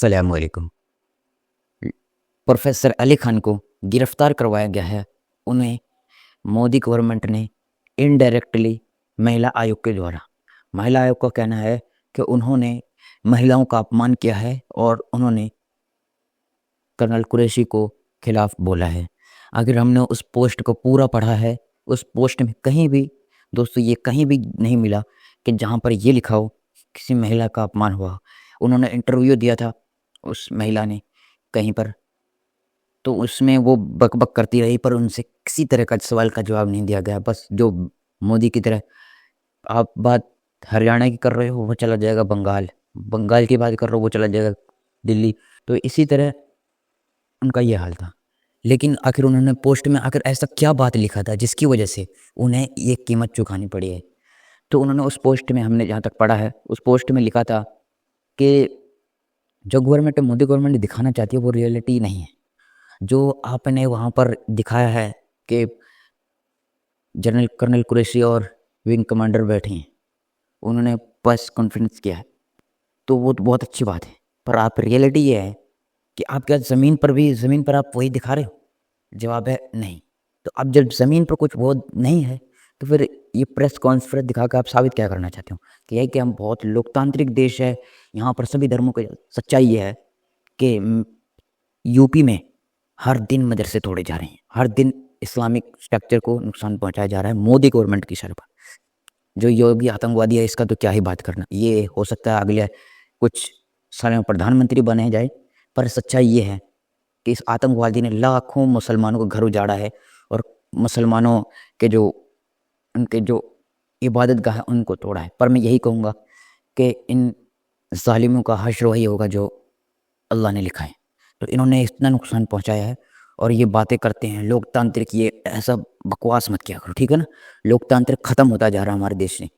अस्सलामुअलैकुम। प्रोफेसर अली खान को गिरफ्तार करवाया गया है। उन्हें मोदी गवर्नमेंट ने इनडायरेक्टली महिला आयोग के द्वारा, महिला आयोग का कहना है कि उन्होंने महिलाओं का अपमान किया है और उन्होंने कर्नल कुरैशी को खिलाफ बोला है। अगर हमने उस पोस्ट को पूरा पढ़ा है, उस पोस्ट में कहीं भी दोस्तों ये कहीं भी नहीं मिला कि जहाँ पर ये लिखा हो किसी महिला का अपमान हुआ। उन्होंने इंटरव्यू दिया था उस महिला ने कहीं पर, तो उसमें वो बक-बक करती रही पर उनसे किसी तरह का सवाल का जवाब नहीं दिया गया। बस जो मोदी की तरह आप बात हरियाणा की कर रहे हो वो चला जाएगा बंगाल, बंगाल की बात कर रहे हो वो चला जाएगा दिल्ली। तो इसी तरह उनका ये हाल था। लेकिन आखिर उन्होंने पोस्ट में आखिर ऐसा क्या बात लिखा था जिसकी वजह से उन्हें ये कीमत चुकानी पड़ी है? तो उन्होंने उस पोस्ट में, हमने जहाँ तक पढ़ा है, उस पोस्ट में लिखा था कि जो गवर्नमेंट मोदी गवर्नमेंट दिखाना चाहती है वो रियलिटी नहीं है। जो आपने वहाँ पर दिखाया है कि जनरल कर्नल कुरैशी और विंग कमांडर बैठे हैं, उन्होंने प्रेस कॉन्फ्रेंस किया है, तो वो तो बहुत अच्छी बात है। पर आप रियलिटी ये है कि आप क्या ज़मीन पर आप वही दिखा रहे हो? जवाब है नहीं। तो अब जब ज़मीन पर कुछ वो नहीं है तो फिर ये प्रेस कॉन्फ्रेंस दिखा के आप साबित क्या करना चाहते हो? कि यही कि हम बहुत लोकतांत्रिक देश है, यहाँ पर सभी धर्मों की सच्चाई ये है कि यूपी में हर दिन मदरसे तोड़े जा रहे हैं, हर दिन इस्लामिक स्ट्रक्चर को नुकसान पहुँचाया जा रहा है मोदी गवर्नमेंट की शर पर। जो योगी आतंकवादी है इसका तो क्या ही बात करना, ये हो सकता है अगले कुछ सालों में प्रधानमंत्री बने जाए, पर सच्चाई ये है कि इस आतंकवादी ने लाखों मुसलमानों का घर उजाड़ा है और मुसलमानों के जो उनके जो इबादतगाह है उनको तोड़ा है। पर मैं यही कहूँगा कि इन ज़ालिमों का हश्र वही होगा जो अल्लाह ने लिखा है। तो इन्होंने इतना नुकसान पहुँचाया है और ये बातें करते हैं लोकतांत्रिक, ये ऐसा बकवास मत किया करो, ठीक है ना? लोकतांत्रिक ख़त्म होता जा रहा है हमारे देश में।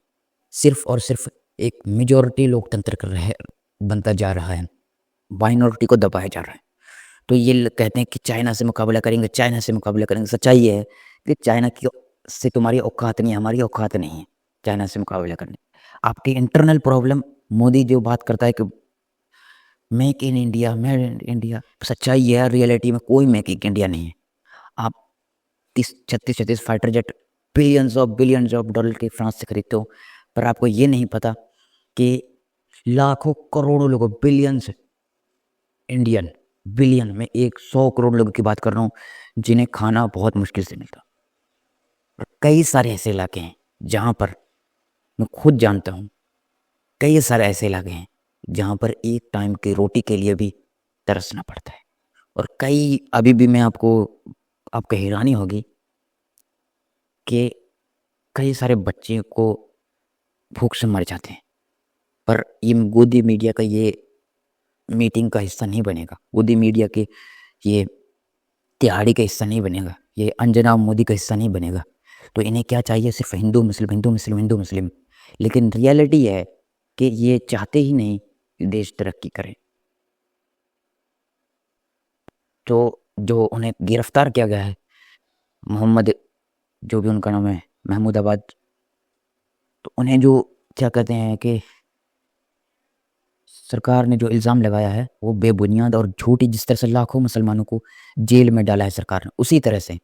सिर्फ़ और सिर्फ़ एक मेजॉरिटी लोकतंत्र कर रहे बनता जा रहा है, माइनॉरिटी को दबाया जा रहा है। तो ये कहते हैं कि चाइना से मुकाबला करेंगे, चाइना से मुकाबला करेंगे। सच्चाई ये है कि चाइना की से तुम्हारी औकात नहीं है, हमारी औकात नहीं है चाइना से मुकाबला करने। आपकी इंटरनल प्रॉब्लम, मोदी जो बात करता है कि make in India, made in India, सच्चाई ये है रियलिटी में कोई मेक इन इंडिया नहीं है। आप 36 fighter jet billions of dollar के फ्रांस से खरीदते हो, पर आपको ये नहीं पता कि लाखों करोड़ों लोगों, बिलियंस इंडियन, बिलियन में 100 करोड़ लोगों की बात कर रहा हूँ जिन्हें खाना बहुत मुश्किल से मिलता। और कई सारे ऐसे इलाके हैं जहाँ पर मैं खुद जानता हूँ, कई सारे ऐसे इलाके हैं जहाँ पर एक टाइम की रोटी के लिए भी तरसना पड़ता है। और कई अभी भी मैं आपको हैरानी होगी कि कई सारे बच्चे को भूख से मर जाते हैं। पर ये गोदी मीडिया का ये मीटिंग का हिस्सा नहीं बनेगा, गोदी मीडिया के ये तिहाड़ी का हिस्सा नहीं बनेगा, ये अंजना मोदी का हिस्सा नहीं बनेगा। तो इन्हें क्या चाहिए? सिर्फ हिंदू मुस्लिम, हिंदू मुस्लिम, हिंदू मुस्लिम। लेकिन रियलिटी है कि ये चाहते ही नहीं कि देश तरक्की करे। तो जो उन्हें गिरफ्तार किया गया है, मोहम्मद, जो भी उनका नाम है, महमूदाबाद, तो उन्हें जो क्या कहते हैं कि सरकार ने जो इल्ज़ाम लगाया है वो बेबुनियाद और झूठी, जिस तरह से लाखों मुसलमानों को जेल में डाला है सरकार ने, उसी तरह से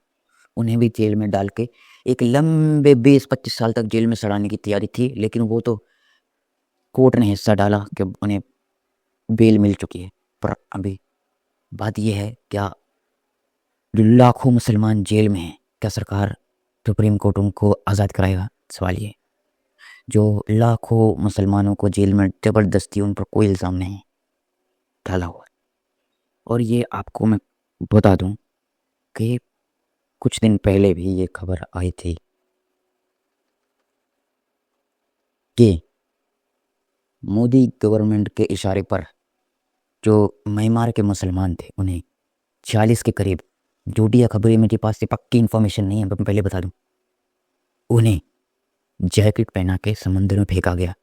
उन्हें भी जेल में डाल के एक लंबे 20-25 साल तक जेल में सड़ाने की तैयारी थी। लेकिन वो तो कोर्ट ने हिस्सा डाला कि उन्हें बेल मिल चुकी है। पर अभी बात यह है, क्या जो लाखों मुसलमान जेल में हैं, क्या सरकार, सुप्रीम कोर्ट उनको आज़ाद कराएगा? सवाल ये। जो लाखों मुसलमानों को जेल में ज़बरदस्ती, उन पर कोई इल्ज़ाम नहीं डाला हुआ है। और ये आपको मैं बता दूं कि कुछ दिन पहले भी ये खबर आई थी कि मोदी गवर्नमेंट के इशारे पर जो म्यांमार के मुसलमान थे, उन्हें 40 के करीब, झूठी खबरें मेरे पास से पक्की इन्फॉर्मेशन नहीं है, मैं पहले बता दूं, उन्हें जैकेट पहना के समंदर में फेंका गया।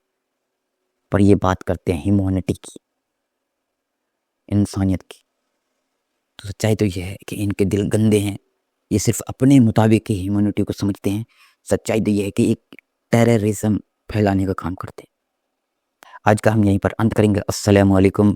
पर ये बात करते हैं ह्यूमैनिटी की, इंसानियत की। तो सच्चाई तो ये है कि इनके दिल गंदे हैं, ये सिर्फ अपने मुताबिक ही ह्यूमैनिटी को समझते हैं। सच्चाई तो ये है कि एक टेररिज्म फैलाने का काम करते हैं। आज का हम यहीं पर अंत करेंगे। अस्सलामु अलैकुम